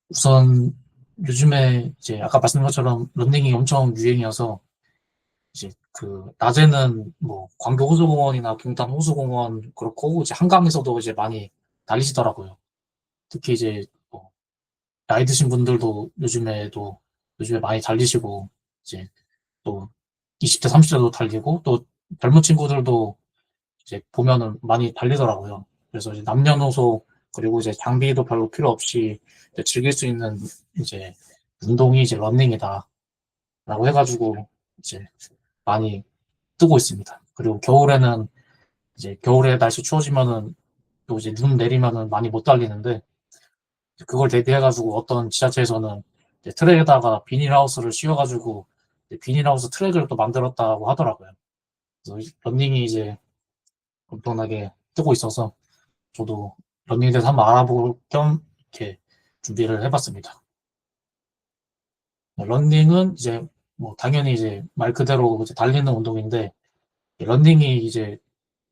우선 요즘에 이제 아까 말씀드린 것처럼 러닝이 엄청 유행이어서 이제 그 낮에는 뭐 광교 호수공원이나 동탄 호수공원 그렇고 이제 한강에서도 이제 많이 달리시더라고요. 특히 이제 뭐 나이 드신 분들도 요즘에 많이 달리시고 이제 또 20대, 30대도 달리고 또 젊은 친구들도 이제 보면은 많이 달리더라고요. 그래서 이제 남녀노소 그리고 이제 장비도 별로 필요 없이 이제 즐길 수 있는 이제 운동이 이제 러닝이다라고 해가지고 이제 많이 뜨고 있습니다. 그리고 겨울에는 이제 겨울에 날씨 추워지면은 또 이제 눈 내리면은 많이 못 달리는데 그걸 대비해가지고 어떤 지자체에서는 이제 트랙에다가 비닐하우스를 씌워가지고 이제 비닐하우스 트랙을 또 만들었다고 하더라고요. 그래서 러닝이 이제 엄청나게 뜨고 있어서 저도 러닝에 대해서 한번 알아볼 겸 이렇게 준비를 해봤습니다. 러닝은 이제 뭐 당연히 이제 말 그대로 이제 달리는 운동인데 러닝이 이제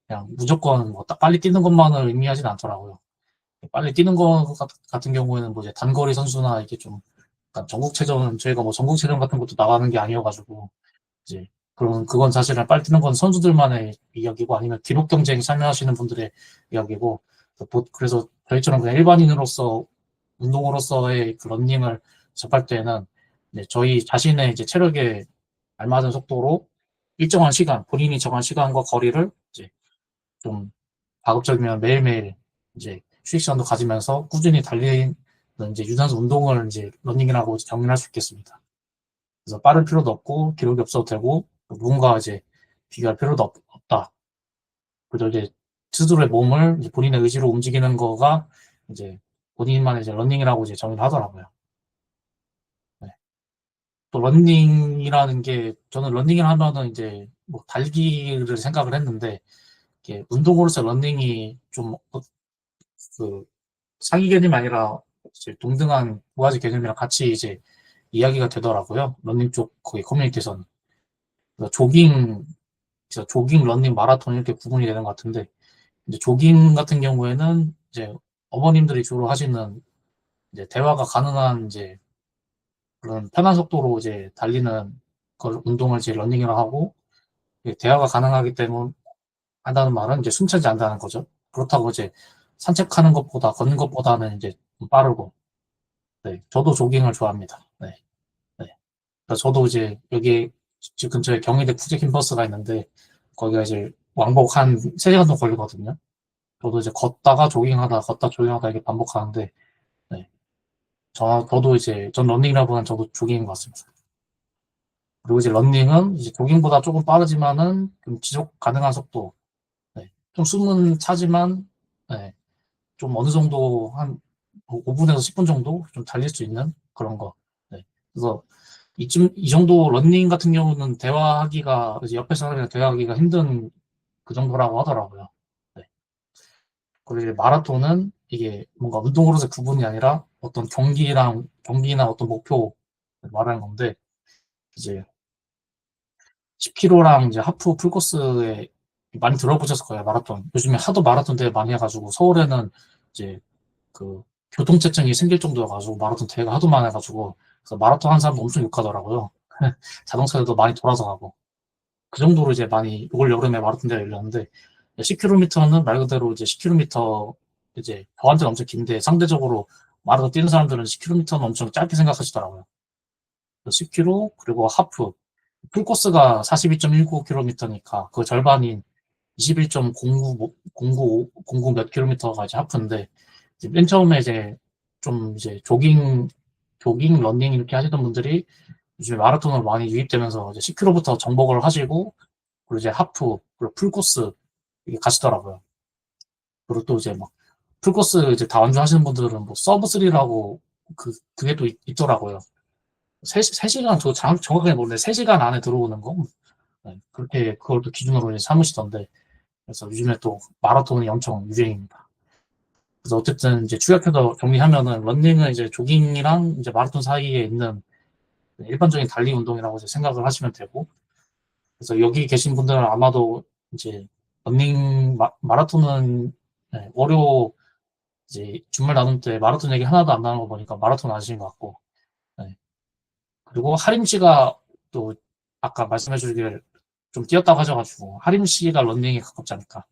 그냥 무조건 뭐 빨리 뛰는 것만을 의미하진 않더라고요. 빨리 뛰는 거 같은 경우에는 뭐 이제 단거리 선수나 이게 좀 약간 전국체전 저희가 뭐 전국체전 같은 것도 나가는 게 아니어가지고 이제 그런 그건 사실은 빨리 뛰는 건 선수들만의 이야기고 아니면 기록 경쟁에 참여하시는 분들의 이야기고 그래서 저희처럼 그냥 일반인으로서 운동으로서의 그 러닝을 접할 때는 이제 저희 자신의 이제 체력에 알맞은 속도로 일정한 시간 본인이 정한 시간과 거리를 이제 좀 가급적이면 매일매일 이제 휴식 시간도 가지면서 꾸준히 달리는 이제 유산소 운동을 이제 러닝이라고 정의할 수 있겠습니다. 그래서 빠를 필요도 없고 기록이 없어도 되고 누군가 이제 비교할 필요도 없다. 그리고 이제 스스로의 몸을 이제 본인의 의지로 움직이는 거가 이제 본인만의 이제 러닝이라고 이제 정의를 하더라고요. 네. 또 러닝이라는 게 저는 러닝을 하면은 이제 뭐 달기를 생각을 했는데 이게 운동으로서 러닝이 좀 그 상위 개념이 아니라 이제 동등한 두 가지 개념이랑 같이 이제 이야기가 되더라고요. 러닝 쪽 거기 커뮤니티에서는. 그래서 조깅, 러닝, 마라톤 이렇게 구분이 되는 것 같은데 이제 조깅 같은 경우에는 이제 어머님들이 주로 하시는 이제 대화가 가능한 이제 그런 편한 속도로 이제 달리는 걸 운동을 이제 러닝이라고 하고 대화가 가능하기 때문에 한다는 말은 이제 숨차지 않는다는 거죠. 그렇다고 이제 산책하는 것보다 걷는 것보다는 이제 좀 빠르고 네, 저도 조깅을 좋아합니다. 네, 네. 그래서 저도 이제 여기 집 근처에 경희대 쿠제 캠퍼스가 있는데 거기가 이제 왕복 한 3시간 정도 걸리거든요. 저도 이제 걷다 조깅하다 이렇게 반복하는데 네. 저도 이제 전 러닝이라보다는 저도 조깅인 것 같습니다. 그리고 이제 러닝은 이제 조깅보다 조금 빠르지만은 좀 지속 가능한 속도. 네. 좀 숨은 차지만 네. 좀 어느 정도 한 5분에서 10분 정도 좀 달릴 수 있는 그런 거. 네. 그래서 이 정도 러닝 같은 경우는 대화하기가 이제 옆에 사람이랑 대화하기가 힘든 그 정도라고 하더라고요. 네. 그리고 이제 마라톤은 이게 뭔가 운동으로서 구분이 아니라 어떤 경기나 어떤 목표 말하는 건데 이제 10km랑 이제 하프 풀코스에 많이 들어보셨을 거예요, 마라톤. 요즘에 하도 마라톤 대회 많이 해가지고 서울에는 이제 그 교통체증이 생길 정도여가지고 마라톤 대회가 하도 많아가지고 그래서 마라톤 하는 사람도 엄청 욕하더라고요. 자동차들도 많이 돌아서 가고 그 정도로 이제 많이 올 여름에 마라톤 대회가 열렸는데 10km는 말 그대로 이제 10km 이제 저한테는 엄청 긴데 상대적으로 마라톤 뛰는 사람들은 10km는 엄청 짧게 생각하시더라고요. 10km 그리고 하프 풀코스가 42.19km니까 그 절반인 21.09 몇 킬로미터가 이제 하프인데 이제 맨 처음에 이제 좀 이제 조깅, 러닝 이렇게 하시던 분들이 요즘에 마라톤으로 많이 유입되면서 이제 10km부터 정복을 하시고 그리고 이제 하프 그리고 풀코스 이게 가시더라고요. 그리고 또 이제 막 풀코스 이제 다 완주하시는 분들은 뭐 서브 3라고 그게 또 있더라고요. 3시간 정확하게 모르는데 3시간 안에 들어오는 거 네, 그렇게 그걸 또 기준으로 이제 삼으시던데 그래서 요즘에 또 마라톤이 엄청 유행입니다. 그래서 어쨌든 이제 축약해서 정리하면은 런닝은 이제 조깅이랑 이제 마라톤 사이에 있는 일반적인 달리 운동이라고 이제 생각을 하시면 되고 그래서 여기 계신 분들은 아마도 이제 마라톤은 네, 이제 주말 나눔 때 마라톤 얘기 하나도 안 나오는 거 보니까 마라톤 아시는 것 같고. 네. 그리고 하림 씨가 또 아까 말씀해 주길 좀 뛰었다고 하셔가지고 하림 씨가 런닝에 가깝지 않을까.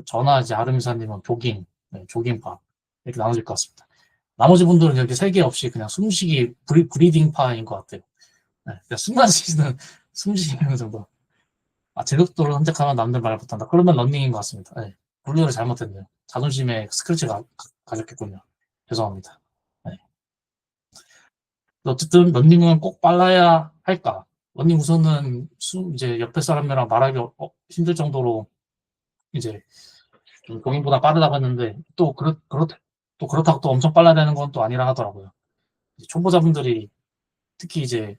저나 이제 아름이사님은 조깅, 네, 조깅파 이렇게 나눠질 것 같습니다. 나머지 분들은 이렇게 세개 없이 그냥 숨쉬기 브리딩파인 것 같아요. 네, 그냥 숨만 쉬는 숨쉬는 정도. 아, 제격도를 선택하면 남들 말 못한다. 그러면 런닝인 것 같습니다. 네, 분류를 잘못했네요. 자존심에 스크래치가 가졌겠군요. 죄송합니다. 네. 어쨌든 런닝은 꼭 빨라야 할까? 런닝 우선은 이제 옆에 사람이랑 말하기 힘들 정도로 이제 좀 동인보다 빠르다고 했는데 또 그렇다고 또 엄청 빨라야 되는 건 또 아니라 하더라고요. 초보자분들이 특히 이제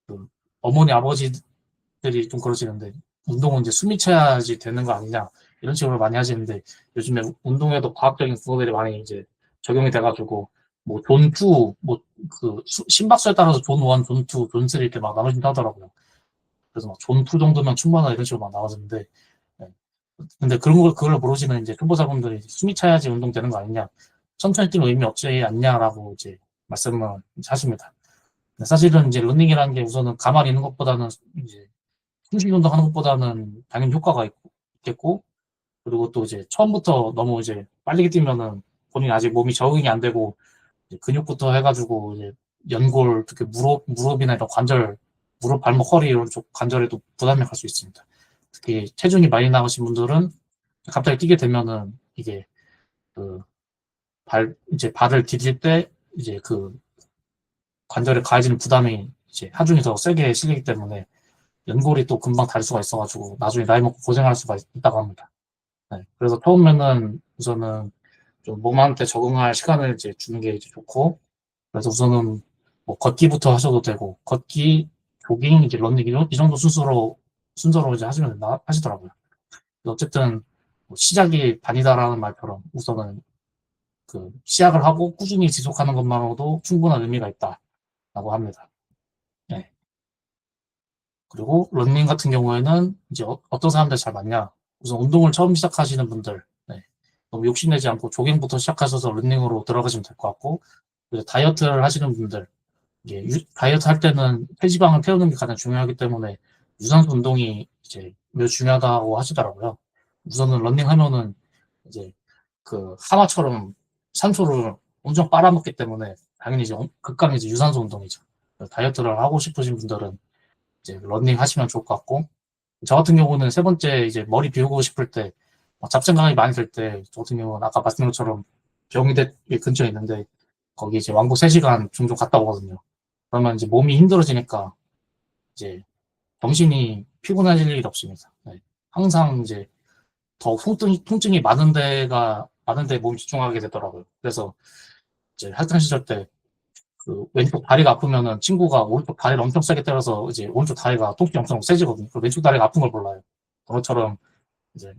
그 어머니 아버지들이 좀 그러시는데 운동은 이제 숨이 차야지 되는 거 아니냐 이런 식으로 많이 하시는데 요즘에 운동에도 과학적인 그거들이 많이 이제 적용이 돼가지고 뭐 존2 뭐 그 심박수에 따라서 존1, 존2, 존3 이렇게 막 나눠진다 하더라고요. 그래서 막 존2 정도면 충분하다 이런 식으로 막 나와지는데 네. 근데 그런 걸 그걸 모르시는 이제 초보자분들이 숨이 차야지 운동되는 거 아니냐 천천히 뛰면 의미 없지 않냐라고 이제 말씀을 하십니다. 사실은 이제 러닝이라는 게 우선은 가만히 있는 것보다는 이제 숨쉬기 운동하는 것보다는 당연히 효과가 있겠고 그리고 또 이제 처음부터 너무 이제 빨리 뛰면은 본인 아직 몸이 적응이 안 되고 근육부터 해가지고 이제 연골 특히 무릎이나 이런 관절 무릎 발목 허리 이런 쪽 관절에도 부담이 갈 수 있습니다. 특히 체중이 많이 나가신 분들은 갑자기 뛰게 되면은 이게 그 이제 발을 디딜 때 이제 그 관절에 가해지는 부담이 이제 하중이 더 세게 실리기 때문에 연골이 또 금방 닳을 수가 있어가지고 나중에 나이 먹고 고생할 수가 있다고 합니다. 네, 그래서 처음에는 우선은 좀 몸한테 적응할 시간을 이제 주는 게 이제 좋고 그래서 우선은 뭐 걷기부터 하셔도 되고 걷기, 조깅, 이제 러닝 이 정도 순서로 이제 하시면 된다 하시더라고요. 어쨌든 뭐 시작이 반이다라는 말처럼 우선은 그 시작을 하고 꾸준히 지속하는 것만으로도 충분한 의미가 있다라고 합니다. 네. 그리고 러닝 같은 경우에는 이제 떤 사람들 잘 맞냐? 우선 운동을 처음 시작하시는 분들, 네. 너무 욕심내지 않고 조깅부터 시작하셔서 러닝으로 들어가시면 될 것 같고, 다이어트를 하시는 분들, 다이어트 할 때는 폐지방을 태우는 게 가장 중요하기 때문에 유산소 운동이 이제 매우 중요하다고 하시더라고요. 우선은 러닝 하면은 이제 그 하마처럼 산소를 엄청 빨아먹기 때문에 당연히 이제 극강 이제 유산소 운동이죠. 다이어트를 하고 싶으신 분들은 이제 러닝 하시면 좋을 것 같고 저 같은 경우는 세 번째 이제 머리 비우고 싶을 때 잡생각이 많이 들 때 저 같은 경우는 아까 말씀드린 것처럼 병의대 근처에 있는데 거기 이제 왕복 3시간 종종 갔다 오거든요. 그러면 이제 몸이 힘들어지니까 이제 정신이 피곤해질 일이 없습니다. 네. 항상 이제 더 통증이 많은데 몸이 집중하게 되더라고요. 그래서 이제 학창 시절 때 그 왼쪽 다리가 아프면은 친구가 오른쪽 다리를 엄청 세게 때려서 이제 오른쪽 다리가 통증이 엄청 세지거든요. 그 왼쪽 다리가 아픈 걸 몰라요. 그것처럼 이제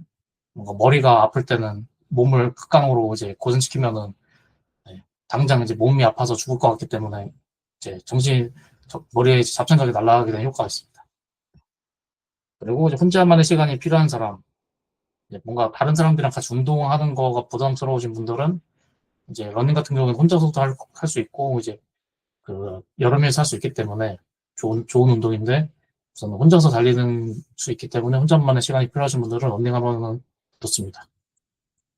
뭔가 머리가 아플 때는 몸을 극강으로 이제 고생시키면은 네, 당장 이제 몸이 아파서 죽을 것 같기 때문에 이제 머리에 잡생각이 날아가게 되는 효과가 있습니다. 그리고 이제 혼자만의 시간이 필요한 사람, 이제 뭔가 다른 사람들이랑 같이 운동하는 거가 부담스러우신 분들은 이제 러닝 같은 경우는 혼자서도 할 수 있고 이제 그 여러 명이서 할 수 있기 때문에 좋은 운동인데 우선 혼자서 달리는 수 있기 때문에 혼자만의 시간이 필요하신 분들은 러닝하면 좋습니다.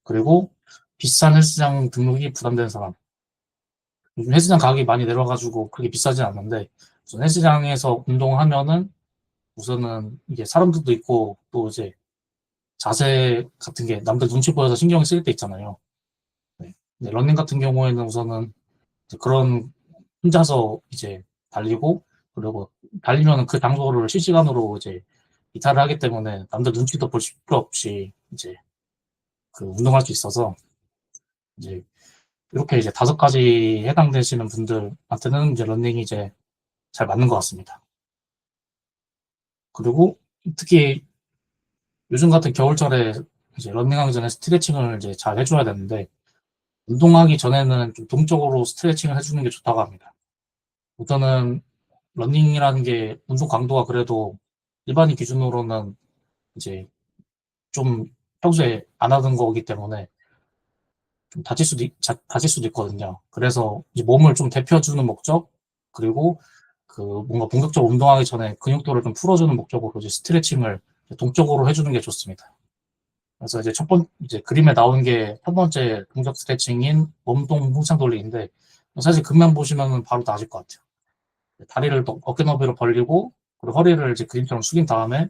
그리고 비싼 헬스장 등록이 부담되는 사람. 요즘 헬스장 가격이 많이 내려가지고 그렇게 비싸진 않는데 우선 헬스장에서 운동하면은 우선은 이게 사람들도 있고 또 이제 자세 같은 게 남들 눈치 보여서 신경이 쓰일 때 있잖아요. 네. 러닝 같은 경우에는 우선은 그런 혼자서 이제 달리고 그리고 달리면 그 장소를 실시간으로 이제 이탈을 하기 때문에 남들 눈치도 볼 필요 없이 이제 그 운동할 수 있어서 이제 이렇게 이제 5가지 해당되시는 분들한테는 이제 러닝이 이제 잘 맞는 것 같습니다. 그리고 특히 요즘 같은 겨울철에 이제 러닝하기 전에 스트레칭을 이제 잘 해줘야 되는데 운동하기 전에는 좀 동적으로 스트레칭을 해주는 게 좋다고 합니다. 우선은 러닝이라는 게 운동 강도가 그래도 일반인 기준으로는 이제 좀 평소에 안 하던 거기 때문에 좀 다칠 수도 있거든요. 그래서 이제 몸을 좀 데펴주는 목적, 그리고 그 뭔가 본격적으로 운동하기 전에 근육도를 좀 풀어주는 목적으로 이제 스트레칭을 동적으로 해주는 게 좋습니다. 그래서 이제 이제 그림에 나온 게 첫 번째 동작 스트레칭인 몸통 풍창 돌리기인데, 사실 그만 보시면은 바로 다 아실 것 같아요. 다리를 어깨 너비로 벌리고, 그리고 허리를 이제 그림처럼 숙인 다음에,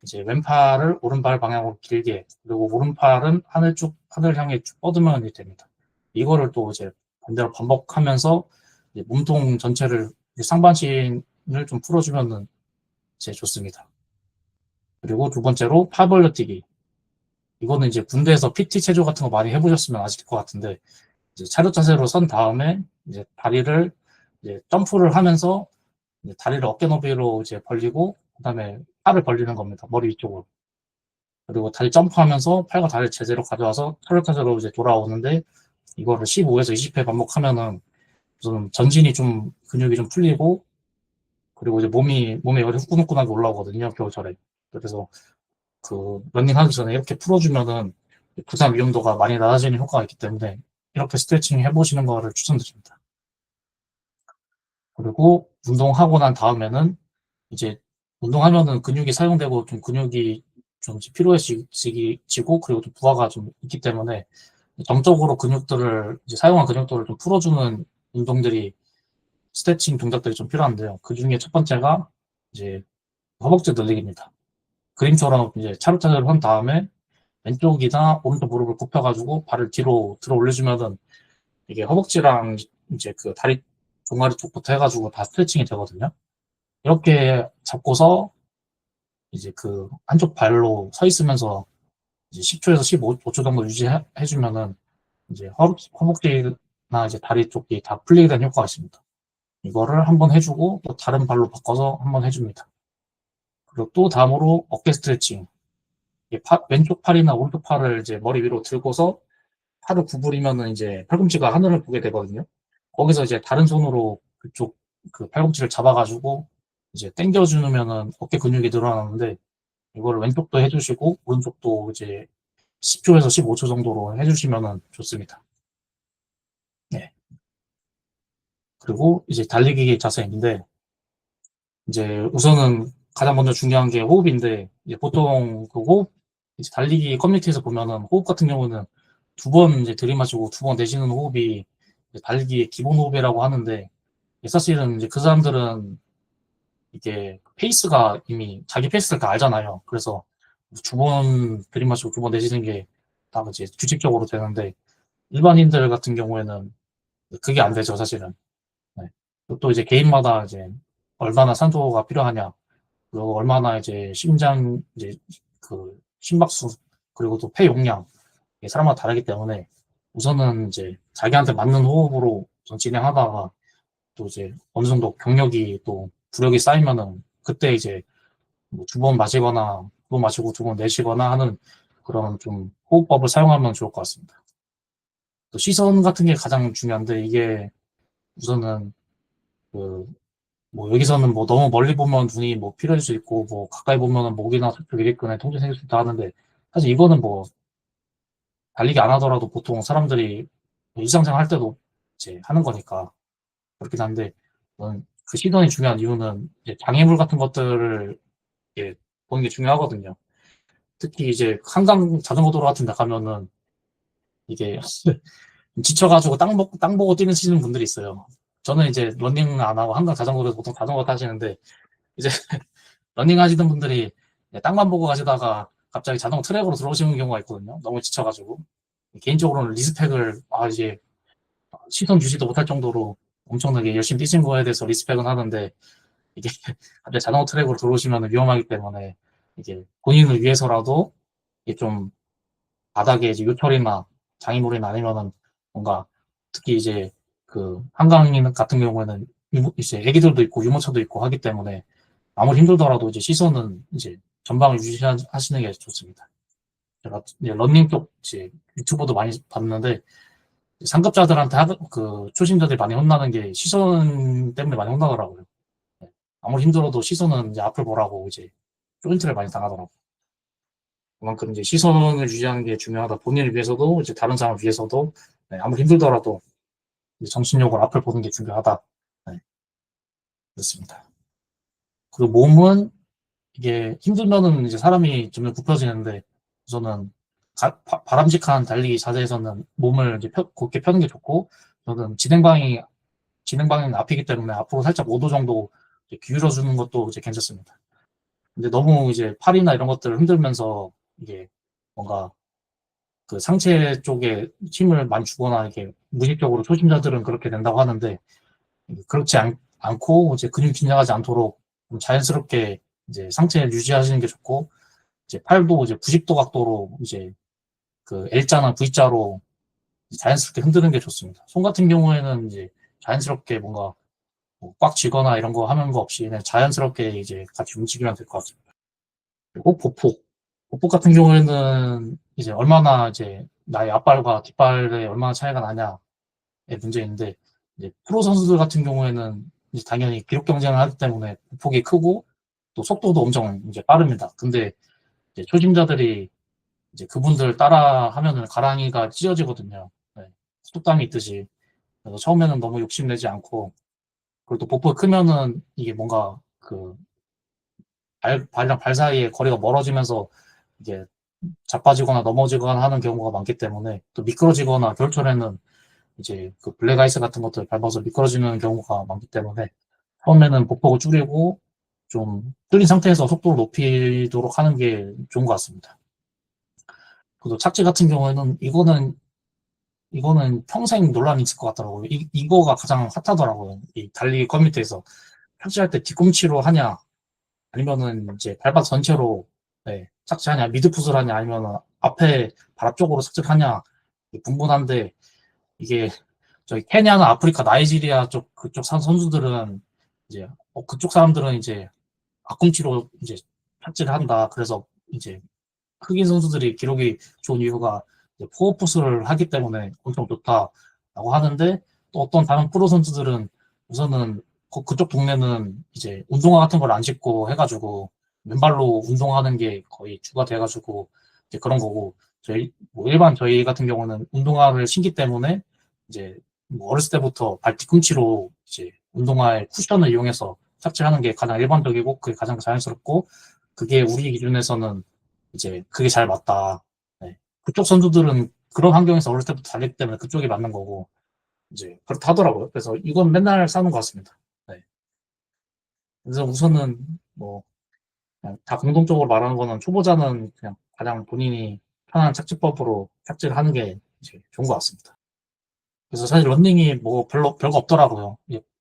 이제 왼팔을 오른발 방향으로 길게, 그리고 오른팔은 하늘 향해 쭉 뻗으면 됩니다. 이거를 또 이제 반대로 반복하면서 이제 몸통 전체를, 상반신을 좀 풀어주면은 이제 좋습니다. 그리고 두 번째로 팔 벌려뛰기. 이거는 이제 군대에서 PT 체조 같은 거 많이 해보셨으면 아실 것 같은데, 이제 차렷 자세로 선 다음에 이제 다리를 이제 점프를 하면서 이제 다리를 어깨 너비로 이제 벌리고, 그다음에 팔을 벌리는 겁니다. 머리 위쪽으로. 그리고 다리 점프하면서 팔과 다리를 제대로 가져와서 차렷 자세로 이제 돌아오는데, 이거를 15에서 20회 반복하면은 우선 전신이 좀 근육이 좀 풀리고, 그리고 이제 몸에 열이 후끈후끈하게 올라오거든요, 겨울철에. 그래서 그 러닝 하기 전에 이렇게 풀어주면은 부상 위험도가 많이 낮아지는 효과가 있기 때문에 이렇게 스트레칭 해보시는 거를 추천드립니다. 그리고 운동하고 난 다음에는 이제 운동하면은 근육이 사용되고 좀 근육이 좀 피로해지고, 그리고 좀 부하가 좀 있기 때문에 정적으로 근육들을 이제 사용한 근육들을 좀 풀어주는 운동들이, 스트레칭 동작들이 좀 필요한데요. 그 중에 첫 번째가 이제 허벅지 늘리기입니다. 그림처럼 이제 차렷자세로 한 다음에 왼쪽이나 오른쪽 무릎을 굽혀가지고 발을 뒤로 들어 올려주면은 이게 허벅지랑 이제 그 다리 종아리 쪽부터 해가지고 다 스트레칭이 되거든요. 이렇게 잡고서 이제 그 한쪽 발로 서 있으면서 이제 10초에서 15초 정도 유지해주면은 이제 허벅지나 이제 다리 쪽이 다 풀리게 되는 효과가 있습니다. 이거를 한번 해주고 또 다른 발로 바꿔서 한번 해줍니다. 그리고 또 다음으로 어깨 스트레칭. 왼쪽 팔이나 오른쪽 팔을 이제 머리 위로 들고서 팔을 구부리면은 이제 팔꿈치가 하늘을 보게 되거든요. 거기서 이제 다른 손으로 그쪽 그 팔꿈치를 잡아가지고 이제 당겨주면은 어깨 근육이 늘어나는데, 이거를 왼쪽도 해주시고 오른쪽도 이제 10초에서 15초 정도로 해주시면은 좋습니다. 네. 그리고 이제 달리기 자세인데, 이제 우선은 가장 먼저 중요한 게 호흡인데, 이제 보통 그 호흡, 이제 달리기 커뮤니티에서 보면은 호흡 같은 경우는 두 번 이제 들이마시고 두 번 내쉬는 호흡이 달리기의 기본 호흡이라고 하는데, 사실은 이제 그 사람들은 이게 페이스가 이미 자기 페이스를 다 알잖아요. 그래서 두 번 들이마시고 두 번 내쉬는 게 다 이제 규칙적으로 되는데, 일반인들 같은 경우에는 그게 안 되죠, 사실은. 네. 또 이제 개인마다 이제 얼마나 산소가 필요하냐, 그리고 얼마나 이제 심장 이제 그 심박수, 그리고 또 폐 용량, 이게 사람마다 다르기 때문에 우선은 이제 자기한테 맞는 호흡으로 좀 진행하다가, 또 이제 어느 정도 경력이 또 부력이 쌓이면은 그때 이제 뭐 두 번 마시거나 두 번 마시고 두 번 내쉬거나 하는 그런 좀 호흡법을 사용하면 좋을 것 같습니다. 또 시선 같은 게 가장 중요한데, 이게 우선은 그 뭐 여기서는 뭐 너무 멀리 보면 눈이 뭐 피로해질 수 있고, 뭐 가까이 보면은 목이나 저쪽 일기근에 통증 생길 수 있다 하는데, 사실 이거는 뭐 달리기 안 하더라도 보통 사람들이 일상생활 할 때도 이제 하는 거니까 그렇긴 한데, 저는 그 시선이 중요한 이유는 이제 장애물 같은 것들을 이렇게 보는 게 중요하거든요. 특히 이제 한강 자전거 도로 같은 데 가면은 이게 지쳐가지고 땅 보고 뛰시는 분들이 있어요. 저는 이제 러닝 안 하고 한강 자전거에서 보통 자전거 타시는데, 이제 러닝 하시는 분들이 땅만 보고 가시다가 갑자기 자전거 트랙으로 들어오시는 경우가 있거든요. 너무 지쳐가지고. 개인적으로는 리스펙을, 이제 시선 주지도 못할 정도로 엄청나게 열심히 뛰신 거에 대해서 리스펙은 하는데, 이게 갑자기 자전거 트랙으로 들어오시면 위험하기 때문에 이게 본인을 위해서라도 이게 좀 바닥에 이제 요철이나 장애물이나 아니면은 뭔가, 특히 이제 그 한강 같은 경우에는 이제 애기들도 있고 유모차도 있고 하기 때문에 아무리 힘들더라도 이제 시선은 이제 전방을 유지하시는 게 좋습니다. 제가 이제 러닝 쪽 이제 유튜버도 많이 봤는데, 상급자들한테 그 초심자들이 많이 혼나는 게 시선 때문에 많이 혼나더라고요. 네. 아무리 힘들어도 시선은 이제 앞을 보라고 이제 조인트를 많이 당하더라고요. 그만큼 이제 시선을 유지하는 게 중요하다. 본인을 위해서도 이제 다른 사람을 위해서도 네, 아무리 힘들더라도 정신력으로 앞을 보는 게 중요하다. 네, 그렇습니다. 그리고 몸은 이게 힘들면은 이제 사람이 점점 굽혀지는데 우선은 바람직한 달리기 자세에서는 몸을 이제 곧게 펴는 게 좋고 저는 진행방향이 앞이기 때문에 앞으로 살짝 5도 정도 기울여 주는 것도 이제 괜찮습니다. 근데 너무 이제 팔이나 이런 것들을 흔들면서 이게 뭔가 그 상체 쪽에 힘을 많이 주거나 이렇게 무의식적으로 초심자들은 그렇게 된다고 하는데 그렇지 않고 이제 근육 긴장하지 않도록 좀 자연스럽게 이제 상체를 유지하시는 게 좋고 이제 팔도 이제 90도 각도로 이제 그 L자나 V자로 자연스럽게 흔드는 게 좋습니다. 손 같은 경우에는 이제 자연스럽게 뭔가 뭐꽉 쥐거나 이런 거 하는 거 없이 그냥 자연스럽게 이제 같이 움직이면 될 것 같습니다. 그리고 보폭. 보폭 같은 경우에는 이제 얼마나 이제 나의 앞발과 뒷발에 얼마나 차이가 나냐의 문제인데 이제 프로 선수들 같은 경우에는 이제 당연히 기록 경쟁을 하기 때문에 보폭이 크고 또 속도도 엄청 이제 빠릅니다. 근데 이제 초심자들이 이제 그분들 따라 하면은 가랑이가 찢어지거든요. 네. 속담이 있듯이. 그래서 처음에는 너무 욕심내지 않고 그리고 또 보폭이 크면은 이게 뭔가 그 발이랑 발 사이에 거리가 멀어지면서 이게 자빠지거나 넘어지거나 하는 경우가 많기 때문에 또 미끄러지거나 겨울철에는 이제 그 블랙 아이스 같은 것들 밟아서 미끄러지는 경우가 많기 때문에 처음에는 보폭을 줄이고 좀 뚫린 상태에서 속도를 높이도록 하는 게 좋은 것 같습니다. 그리고 착지 같은 경우에는 이거는 평생 논란이 있을 것 같더라고요. 이거가 가장 핫하더라고요. 이 달리기 커뮤니티에서 착지할 때 뒤꿈치로 하냐 아니면은 이제 발바닥 전체로 네, 착지하냐, 미드풋을 하냐, 아니면 앞에 발 앞쪽으로 착지하냐 분분한데 이게 저희 케냐나 아프리카, 나이지리아 쪽 그쪽 선수들은 이제 그쪽 사람들은 이제 앞꿈치로 이제 착지를 한다. 그래서 이제 흑인 선수들이 기록이 좋은 이유가 포어풋을 하기 때문에 엄청 좋다라고 하는데 또 어떤 다른 프로 선수들은 우선은 그쪽 동네는 이제 운동화 같은 걸 안 신고 해가지고 맨발로 운동하는 게 거의 주가 돼가지고 이제 그런 거고 저희 뭐 일반 저희 같은 경우는 운동화를 신기 때문에 이제 뭐 어렸을 때부터 발 뒤꿈치로 이제 운동화의 쿠션을 이용해서 착지하는 게 가장 일반적이고 그게 가장 자연스럽고 그게 우리 기준에서는 이제 그게 잘 맞다. 네. 그쪽 선수들은 그런 환경에서 어렸을 때부터 달리기 때문에 그쪽이 맞는 거고 이제 그렇다 하더라고요. 그래서 이건 맨날 싸는 것 같습니다. 네. 그래서 우선은 뭐 그냥 다 공동적으로 말하는 거는 초보자는 그냥 가장 본인이 편한 착지법으로 착지를 하는 게 이제 좋은 것 같습니다. 그래서 사실 런닝이 뭐 별거 없더라고요.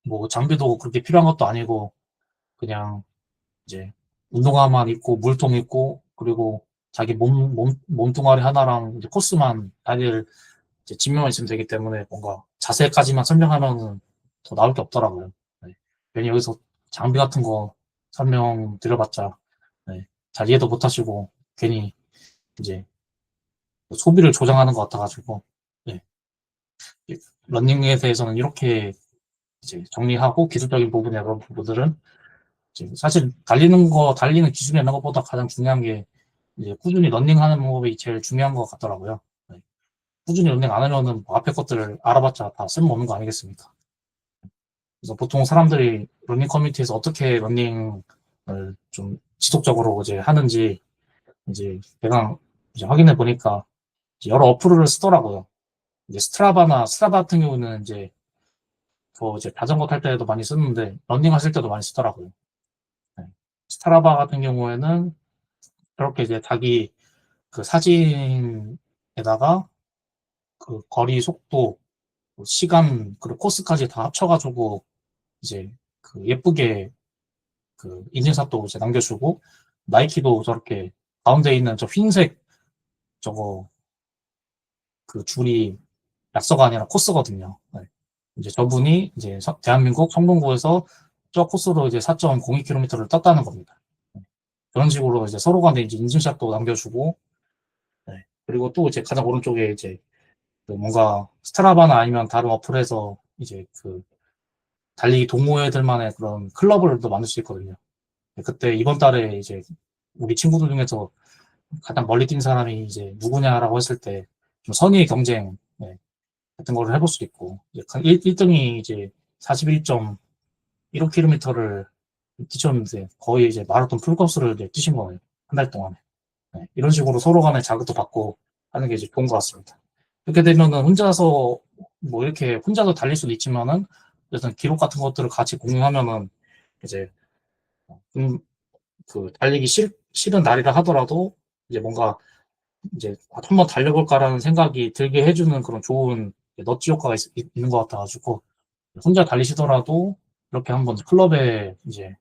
뭐 장비도 그렇게 필요한 것도 아니고 그냥 이제 운동화만 입고 물통 입고 그리고 자기 몸뚱아리 하나랑 이제 코스만 다리를 이제 짚면만 있으면 되기 때문에 뭔가 자세까지만 설명하면은 더 나올 게 없더라고요. 네. 괜히 여기서 장비 같은 거 설명드려봤자 네. 잘 이해도 못하시고 괜히 이제 소비를 조장하는 것 같아가지고 네. 러닝에 대해서는 이렇게 이제 정리하고 기술적인 부분이나 그런 부분들은 사실 달리는 기술이 있는 것보다 가장 중요한 게 이제 꾸준히 러닝하는 방법이 제일 중요한 것 같더라고요. 네. 꾸준히 러닝 안 하면은 뭐 앞에 것들을 알아봤자 다 쓸모없는 거 아니겠습니까? 그래서 보통 사람들이 러닝 커뮤니티에서 어떻게 러닝을 좀 지속적으로 이제 하는지 이제 대강 이제 확인해 보니까 여러 어플을 쓰더라고요. 이제 스트라바 같은 경우는 이제 이제 자전거 탈 때도 많이 쓰는데 러닝 하실 때도 많이 쓰더라고요. 네. 스트라바 같은 경우에는 그렇게 이제 자기 그 사진에다가 그 거리, 속도, 시간, 그리고 코스까지 다 합쳐가지고 이제 그 예쁘게 그 인증샷도 이제 남겨주고 나이키도 저렇게 가운데 있는 저 흰색 저거 그 줄이 약서가 아니라 코스거든요. 네. 이제 저분이 이제 대한민국 성동구에서 저 코스로 이제 4.02km를 떴다는 겁니다. 네. 그런 식으로 이제 서로 간에 이제 인증샷도 남겨주고 네. 그리고 또 이제 가장 오른쪽에 이제 그 뭔가 스트라바나 아니면 다른 어플에서 이제 그 달리기 동호회들만의 그런 클럽을 또 만들 수 있거든요. 그때 이번 달에 이제 우리 친구들 중에서 가장 멀리 뛴 사람이 이제 누구냐라고 했을 때 좀 선의의 경쟁 네, 같은 거를 해볼 수도 있고 1등이 이제 41.15km를 뛰셨는데 거의 이제 마라톤 풀코스를 이제 뛰신 거예요. 한 달 동안에. 네, 이런 식으로 서로 간에 자극도 받고 하는 게 이제 좋은 것 같습니다. 그렇게 되면은 혼자서 뭐 이렇게 혼자서 달릴 수도 있지만은 어떤 기록 같은 것들을 같이 공유하면은 이제 좀 그 달리기 싫은 날이라 하더라도 이제 뭔가 이제 한번 달려볼까라는 생각이 들게 해주는 그런 좋은 너치 효과가 있는 것 같아가지고 혼자 달리시더라도 이렇게 한번 클럽에 이제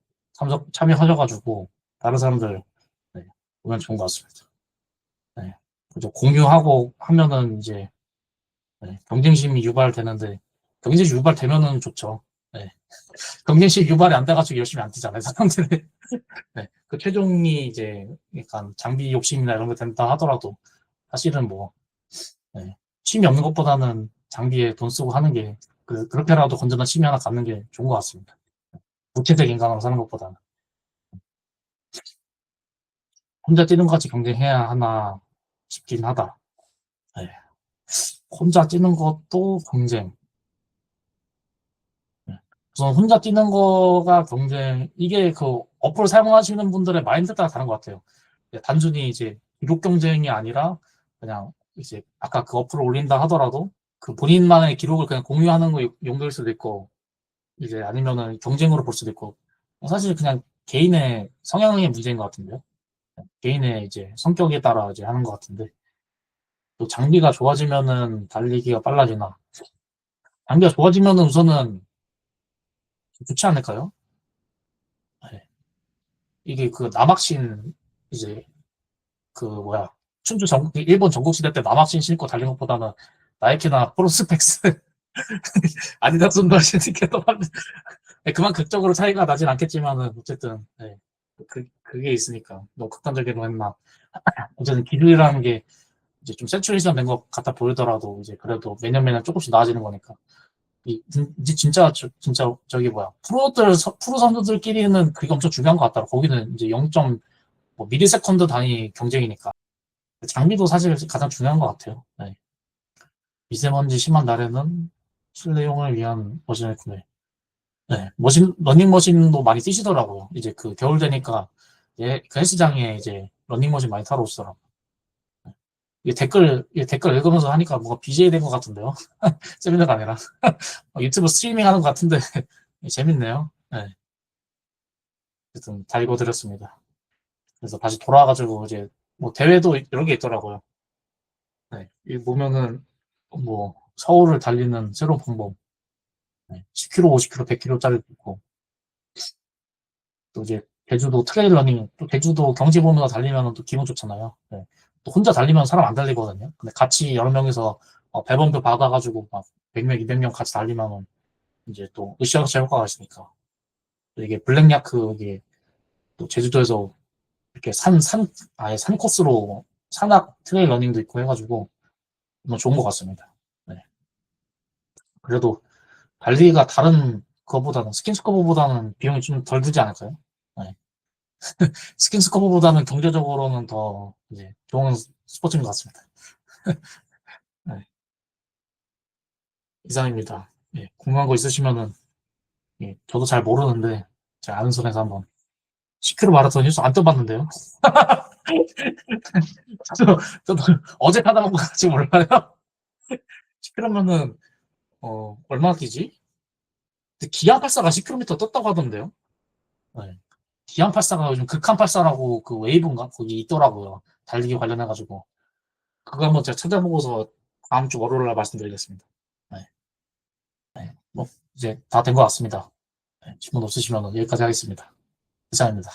참여하셔가지고 다른 사람들 네, 보면 좋은 것 같습니다. 네. 그죠. 공유하고 하면은 이제 네, 경쟁심이 유발되는데 경쟁심 유발되면은 좋죠. 네. 경쟁심 유발이 안 돼가지고 열심히 안 뛰잖아요, 사람들이. 네. 그 최종이 이제 약간 장비 욕심이나 이런 거 된다 하더라도 사실은 뭐 네. 취미 없는 것보다는 장비에 돈 쓰고 하는 게 그렇게라도 건전한 취미 하나 갖는 게 좋은 것 같습니다. 무채색 인간으로 사는 것보다는 혼자 뛰는 것 같이 경쟁해야 하나 싶긴 하다. 네. 혼자 뛰는 것도 경쟁. 네. 우선 혼자 뛰는 거가 경쟁, 이게 그 어플 사용하시는 분들의 마인드 따라 다른 것 같아요. 단순히 이제 기록 경쟁이 아니라 그냥 이제 아까 그 어플을 올린다 하더라도 그 본인만의 기록을 그냥 공유하는 거 용도일 수도 있고 이제 아니면은 경쟁으로 볼 수도 있고 사실 그냥 개인의 성향의 문제인 것 같은데요. 개인의 이제 성격에 따라 이제 하는 것 같은데 또 장비가 좋아지면은 달리기가 빨라지나 장비가 좋아지면은 우선은 좋지 않을까요? 네. 이게 그 남학신 이제 그 뭐야 춘주 전국 일본 전국 시대 때 남학신 신고 달린 것보다는 나이키나 프로스펙스 아디다스 운동화 신는 게 더 그만 극적으로 차이가 나진 않겠지만은 어쨌든 네. 그게 있으니까 너무 극단적으로 했나 어쨌든 기술이라는 게 이제 좀 세츄레이션 된 것 같아 보이더라도 이제 그래도 매년 매년 조금씩 나아지는 거니까 이제 진짜 진짜 저기 뭐야 프로 선수들끼리는 그게 엄청 중요한 것 같더라. 거기는 이제 0. 뭐 미리세컨드 단위 경쟁이니까 장비도 사실 가장 중요한 것 같아요. 네. 미세먼지 심한 날에는 실내용을 위한 머신을 구매. 네, 러닝머신도 많이 뛰시더라고요. 이제 그 겨울 되니까 예, 그 헬스장에 이제 러닝머신 많이 타러 오시더라고요. 이게 댓글 읽으면서 하니까 뭔가 BJ 된 것 같은데요. 세미나가 아니라 유튜브 스트리밍 하는 것 같은데 재밌네요. 네, 어쨌든 다 읽어드렸습니다. 그래서 다시 돌아와가지고 이제 뭐 대회도 여러 개 있더라고요. 네, 이 보면은 뭐 서울을 달리는 새로운 방법, 네, 10km, 50km, 100km짜리도 있고 또 이제 제주도 트레일 러닝, 또 제주도 경치 보면서 달리면 또 기분 좋잖아요. 네. 또 혼자 달리면 사람 안 달리거든요. 근데 같이 여러 명이서 배번표 받아가지고 막 100명, 200명 같이 달리면 이제 또 으쌰으쌰 효과가 있으니까. 또 이게 블랙야크 이게 또 제주도에서 이렇게 아예 산 코스로 산악 트레일 러닝도 있고 해가지고 너무 좋은 것 같습니다. 네. 그래도 달리기가 다른 거보다는 스킨스쿠버보다는 비용이 좀 덜 들지 않을까요? 네. 스킨스쿠버보다는 경제적으로는 더 이제 좋은 스포츠인 것 같습니다. 네, 이상입니다. 예, 궁금한 거 있으시면은 예, 저도 잘 모르는데 제가 아는 선에서 한번 10km 마라톤 뉴스 안 떠봤는데요. 저도 어제 타다 본거 같이 몰라요. 10km면은 얼마나 뛰지? 기안 84가 10km 떴다고 하던데요. 네. 기안 84가 요즘 극한 84라고 그 웨이브인가 거기 있더라고요. 달리기 관련해가지고 그거 한번 제가 찾아보고서 다음 주 월요일 날 말씀드리겠습니다. 네. 네. 뭐 이제 다 된 것 같습니다. 네. 질문 없으시면 여기까지 하겠습니다. 이상입니다.